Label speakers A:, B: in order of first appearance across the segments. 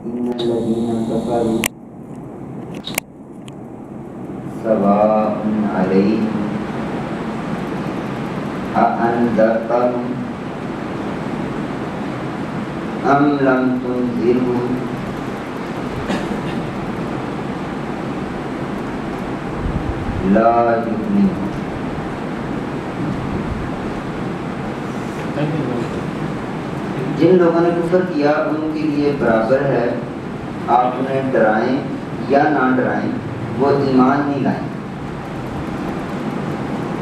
A: إن الذين كفروا سواء عليهم أأنذرتهم أم لم تنذرهم لا يؤمنون. جن لوگوں نے کفر کیا ان کے لیے برابر ہے آپ انہیں ڈرائیں یا نہ ڈرائیں، وہ ایمان نہیں لائیں۔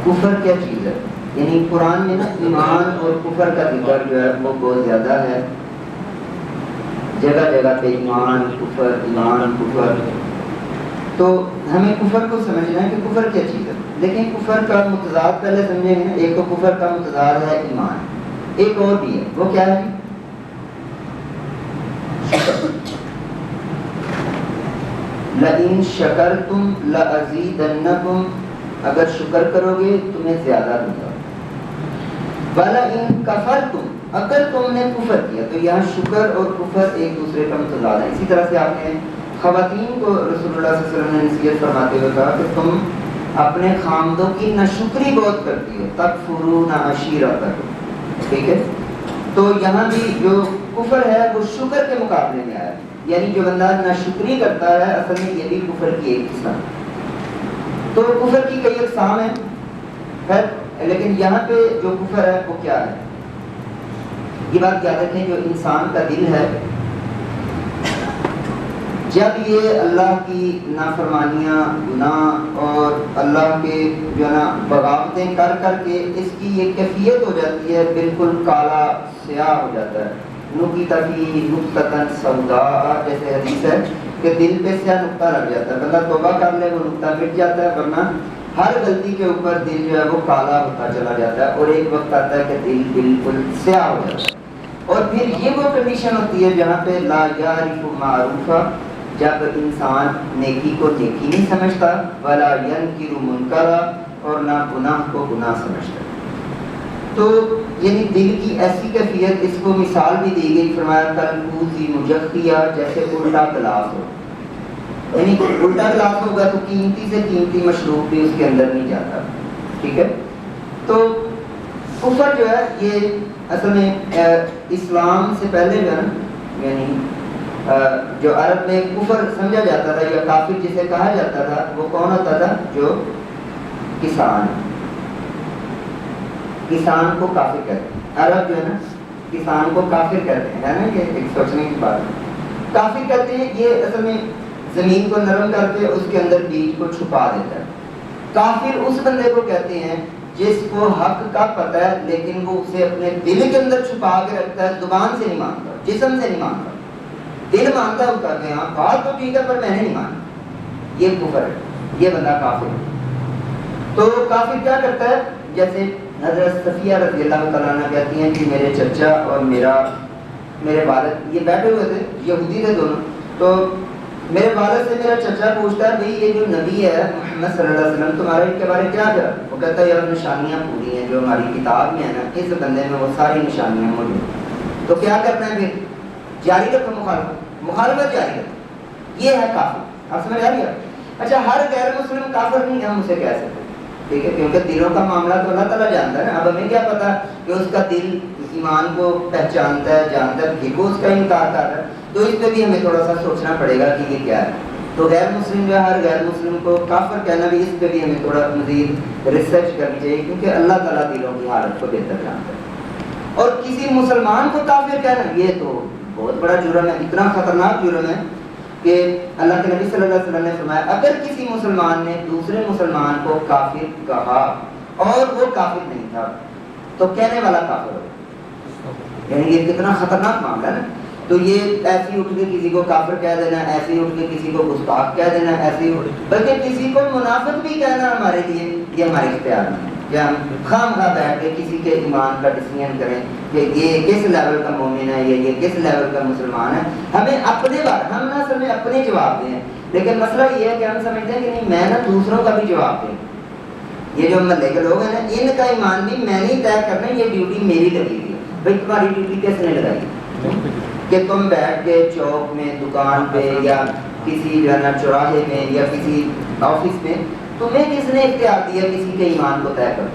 A: کفر کیا چیز ہے؟ یعنی قرآن میں نا ایمان اور کفر کا ذکر جو ہے وہ بہت زیادہ ہے، جگہ جگہ پہ ایمان کفر۔ تو ہمیں کفر کو سمجھنا ہے کہ کفر کیا چیز ہے، لیکن کفر کا متضاد پہلے سمجھیں گے نا۔ ایک تو کفر کا متضاد ہے ایمان، ایک اور بھی ہے، وہ کیا ہے؟ لَإِن شَكَرْتُمْ لَأَزِيدَنَّكُمْ، اگر شکر کرو گے تمہیں زیادہ دوں گا۔ وَلَئِن كَفَرْتُمْ، اگر تم نے کفر کیا، تو یہاں شکر اور کفر ایک دوسرے کا متضاد ہے۔ اسی طرح سے آپ نے خواتین کو رسول اللہ صلی اللہ علیہ وسلم نے نصیحت فرماتے ہوئے کہا کہ تم اپنے خامدوں کی ناشکری بہت کرتی ہو، تکفرون عشیرتکم، ٹھیک ہے؟ تو یہاں بھی جو کفر ہے وہ شکر کے مقابلے میں آیا، یعنی جو بندہ ناشکری کرتا ہے اصل میں یہ بھی کفر کی ایک قسم۔ تو کفر کی کئی اقسام ہیں خیر، لیکن یہاں پہ جو کفر ہے وہ کیا ہے؟ یہ بات یاد رکھیں، جو انسان کا دل ہے جب یہ اللہ کی نافرمانیاں، گناہ اور اللہ کے جو نا بغاوتیں کر کر کے اس کی یہ کیفیت ہو جاتی ہے، بالکل کالا سیاہ ہو جاتا ہے۔ نقطۃ فیہ نقطۃ سوداء، جیسے حدیث ہے کہ دل پہ سیاہ نقطہ لگ جاتا ہے، بندہ توبہ کر لے وہ نقطہ مٹ جاتا ہے، ورنہ ہر غلطی کے اوپر دل جو ہے وہ کالا ہوتا چلا جاتا ہے، اور ایک وقت آتا ہے کہ دل بالکل سیاہ ہو جاتا ہے۔ اور پھر یہ وہ کنڈیشن ہوتی ہے جہاں پہ لا یعرف معروفا، جب انسان نیکی کو نیکی نہیں سمجھتا، ولا ینکر منکرا، اور نہ گناہ کو گناہ سمجھتا۔ تو یعنی دل کی ایسی کیفیت، اس کو مثال بھی دی گئی، فرمایا کالکوزی مجخیہ، جیسے الٹا گلاس ہو، یعنی الٹا گلاس ہوگا تو قیمتی سے قیمتی مشروب بھی اس کے اندر نہیں جاتا، ٹھیک ہے؟ تو کفر جو ہے یہ اصل میں اسلام سے پہلے جو ہے نا، یعنی جو عرب میں کفر سمجھا جاتا تھا یا کافر جسے کہا جاتا تھا، وہ کون ہوتا تھا؟ جو کسان کو کافر کہتے ہیں۔ عرب جو ہے نا کسان کو کافر کہتے ہیں، ہے نا؟ یہ ایک سوچنے کی بات ہے۔ کافر کہتے ہیں یہ اصل میں زمین کو نرم کر کے اس کے اندر بیج کو چھپا دیتا ہے۔ کافر اس بندے کو کہتے ہیں جس کو حق کا پتہ ہے لیکن وہ اسے اپنے دل کے اندر چھپا کے رکھتا ہے، زبان سے نہیں مانتا، جسم سے نہیں مانتا، دل مانتا ہوتا کہ ہاں بات تو ٹھیک ہے پر میں نے نہیں مانا، یہ کفر ہے، یہ بندہ کافر ہے۔ تو کافر کیا کرتا ہے؟ جیسے حضرت صفیہ رضی اللہ تعالیٰ عنہ کہتی ہیں کہ میرے چچا اور میرے والد، یہ بیٹھے ہوئے تھے، یہودی تھے دونوں، تو میرے والد سے میرا چچا پوچھتا ہے بھئی یہ جو نبی ہے محمد صلی اللہ علیہ وسلم تمہارے کے بارے کیا ہے؟ وہ کہتا ہے یار نشانیاں پوری ہیں جو ہماری کتاب میں ہے نا، اس بندے میں وہ ساری نشانیاں موجود ہیں، تو کیا کرنا ہے پھر؟ جاری رکھو مخالفت جاری رکھو، یہ ہے کافر۔ آپ سمجھ آ رہی ہے؟ اچھا، ہر غیر مسلم کافر نہیں ہم اسے کہہ سکتے، ٹھیک ہے؟ کیونکہ دلوں کا معاملہ تو اللہ تعالیٰ جانتا ہے نا۔ اب ہمیں کیا پتا کہ اس کا دل ایمان کو پہچانتا ہے، جانتا ہے، پھر وہ اس کا انکار کر رہا ہے، تو اس پہ بھی ہمیں تھوڑا سا سوچنا پڑے گا کہ یہ کیا ہے۔ تو غیر مسلم جو ہے، ہر غیر مسلم کو کافر کہنا بھی، اس پہ بھی ہمیں تھوڑا مزید ریسرچ کرنی چاہیے، کیونکہ اللہ تعالیٰ دلوں کی حالت کو بہتر جانتا ہے۔ اور کسی مسلمان کو کافر کہنا یہ تو بہت بڑا جرم ہے، اتنا خطرناک جرم ہے کہ اللہ کے نبی صلی اللہ علیہ وسلم نے فرمایا اگر کسی مسلمان نے دوسرے مسلمان کو کافر کہا اور وہ کافر نہیں تھا تو کہنے والا کافر ہو، یعنی یہ کتنا خطرناک معاملہ ہے نا۔ تو یہ ایسی اٹھ کے کسی کو کافر کہہ دینا، ایسی اٹھ کے کسی کو گستاخ کہہ دینا، ایسی بلکہ کسی کو منافق بھی کہنا ہمارے لیے یہ ہمارے اختیار میں ہے کہ ہم خواہ بیٹھ کے کسی کے ایمان کا ڈسیزن کریں کہ یہ کس لیول کا مومن ہے، یہ کس لیول کا مسلمان ہے۔ ہمیں اپنے بات، ہم نہ سمجھ اپنے جواب دیں، لیکن مسئلہ یہ ہے کہ ہم سمجھتے ہیں کہ نہیں میں نہ دوسروں کا بھی جواب دیں۔ یہ جو محلے کے لوگ ہیں نا، ان کا ایمان بھی میں نہیں طے کرنا، یہ ڈیوٹی میری لگی ہوئی ہے۔ بھائی تمہاری ڈیوٹی کس نے لگائی؟ کہ تم بیٹھ کے چوک میں، دکان پہ، یا کسی جو ہے نا چوراہے میں، یا کسی آفس میں، تمہیں کس نے اختیار دیا کسی کے ایمان کو طے کرو؟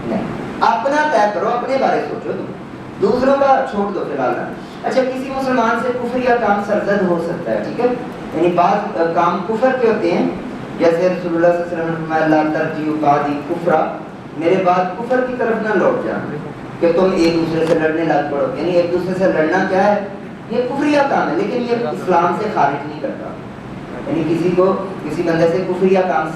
A: نہیں، اپنا طے کرو، اپنے بارے سوچو، تم دوسروں کا چھوڑ دو فی الحال۔ اچھا، کسی مسلمان سے کفر یا کام سرزد ہو سکتا ہے، ٹھیک ہے، یعنی بعض کام کفر کے ہوتے ہیں، جیسے رسول اللہ صلی اللہ علیہ وسلم نے فرمایا لا ترجعوا بعدی کفرا، میرے بعد کفر کی طرف نہ لوٹ جانا، کہ تم ایک دوسرے سے لڑنے لگ پڑو، یعنی ایک دوسرے سے لڑنا کیا ہے؟ یہ کفریہ کام ہے، لیکن یہ اسلام سے خارج نہیں کرتا، یعنی کسی کو کسی بندے سے کفریہ کام